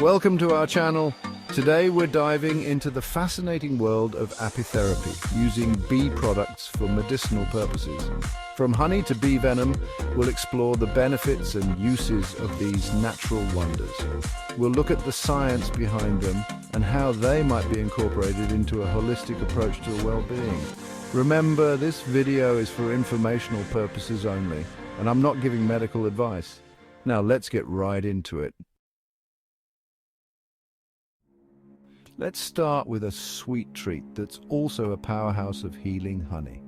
Welcome to our channel. Today we're diving into the fascinating world of apitherapy, using bee products for medicinal purposes. From honey to bee venom, we'll explore the benefits and uses of these natural wonders. We'll look at the science behind them and how they might be incorporated into a holistic approach to well-being. Remember, this video is for informational purposes only, and I'm not giving medical advice. Now let's get right into it. Let's start with a sweet treat that's also a powerhouse of healing: honey.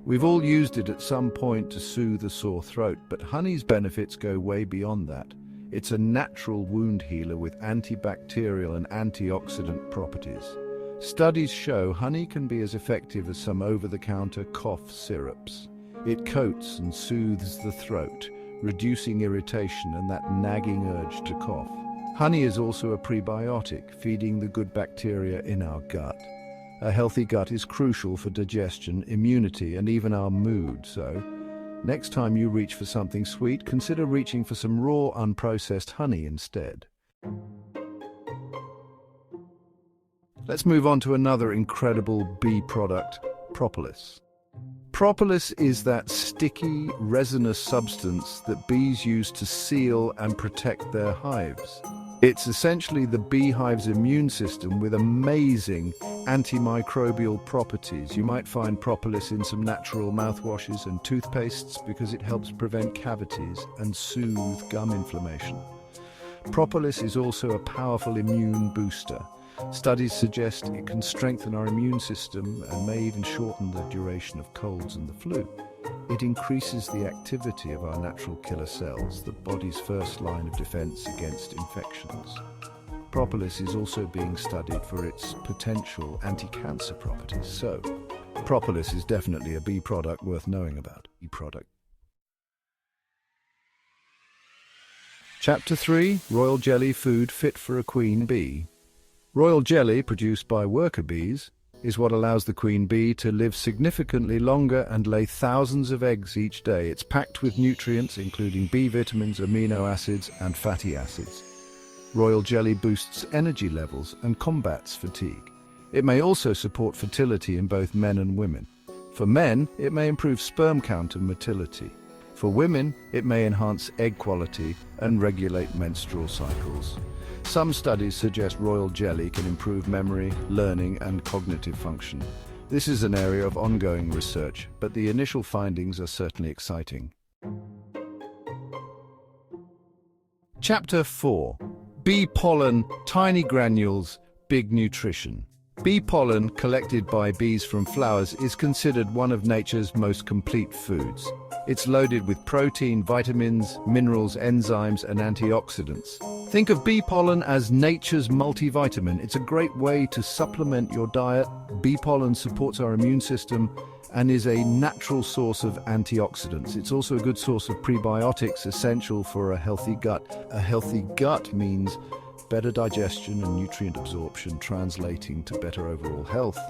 We've all used it at some point to soothe a sore throat, but honey's benefits go way beyond that. It's a natural wound healer with antibacterial and antioxidant properties. Studies show honey can be as effective as some over-the-counter cough syrups. It coats and soothes the throat, reducing irritation and that nagging urge to cough. Honey is also a prebiotic, feeding the good bacteria in our gut. A healthy gut is crucial for digestion, immunity, and even our mood, so next time you reach for something sweet, consider reaching for some raw, unprocessed honey instead. Let's move on to another incredible bee product: propolis. Propolis is that sticky, resinous substance that bees use to seal and protect their hives. It's essentially the beehive's immune system with amazing antimicrobial properties. You might find propolis in some natural mouthwashes and toothpastes because it helps prevent cavities and soothe gum inflammation. Propolis is also a powerful immune booster. Studies suggest it can strengthen our immune system and may even shorten the duration of colds and the flu. It increases the activity of our natural killer cells, the body's first line of defense against infections. Propolis is also being studied for its potential anti-cancer properties, so propolis is definitely a bee product worth knowing about. Chapter 3: Royal Jelly Food Fit for a Queen Bee. Royal jelly, produced by worker bees, is what allows the queen bee to live significantly longer and lay thousands of eggs each day. It's packed with nutrients, including B vitamins, amino acids, and fatty acids. Royal jelly boosts energy levels and combats fatigue. It may also support fertility in both men and women. For men, it may improve sperm count and motility. For women, it may enhance egg quality and regulate menstrual cycles. Some studies suggest royal jelly can improve memory, learning, and cognitive function. This is an area of ongoing research, but the initial findings are certainly exciting. Chapter 4: Bee pollen, tiny granules, big nutrition. Bee pollen, collected by bees from flowers, is considered one of nature's most complete foods. It's loaded with protein, vitamins, minerals, enzymes, and antioxidants. Think of bee pollen as nature's multivitamin. It's a great way to supplement your diet. Bee pollen supports our immune system and is a natural source of antioxidants. It's also a good source of prebiotics, essential for a healthy gut. A healthy gut means better digestion and nutrient absorption, translating to better overall health.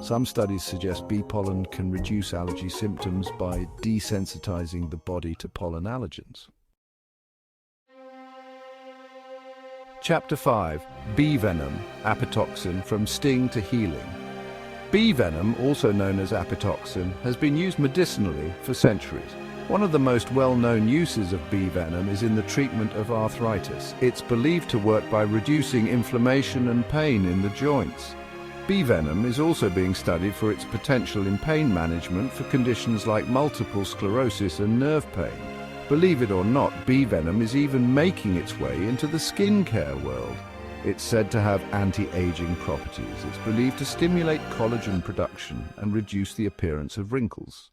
Some studies suggest bee pollen can reduce allergy symptoms by desensitizing the body to pollen allergens. Chapter 5: Bee venom, apitoxin, from sting to healing. Bee venom, also known as apitoxin, has been used medicinally for centuries. One of the most well-known uses of bee venom is in the treatment of arthritis. It's believed to work by reducing inflammation and pain in the joints. Bee venom is also being studied for its potential in pain management for conditions like multiple sclerosis and nerve pain. Believe it or not, bee venom is even making its way into the skincare world. It's said to have anti-aging properties. It's believed to stimulate collagen production and reduce the appearance of wrinkles.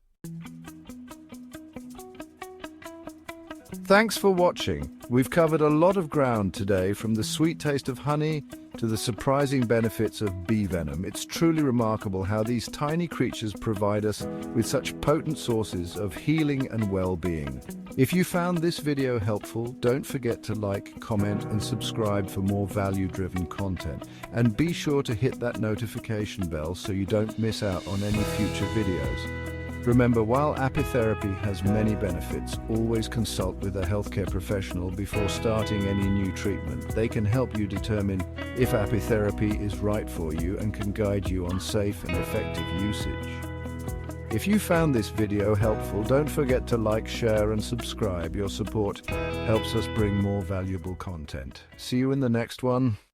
Thanks for watching. We've covered a lot of ground today, from the sweet taste of honey to the surprising benefits of bee venom. It's truly remarkable how these tiny creatures provide us with such potent sources of healing and well-being. If you found this video helpful, don't forget to like, comment, and subscribe for more value-driven content. And be sure to hit that notification bell so you don't miss out on any future videos. Remember, while apitherapy has many benefits, always consult with a healthcare professional before starting any new treatment. They can help you determine if apitherapy is right for you and can guide you on safe and effective usage. If you found this video helpful, don't forget to like, share and subscribe. Your support helps us bring more valuable content. See you in the next one.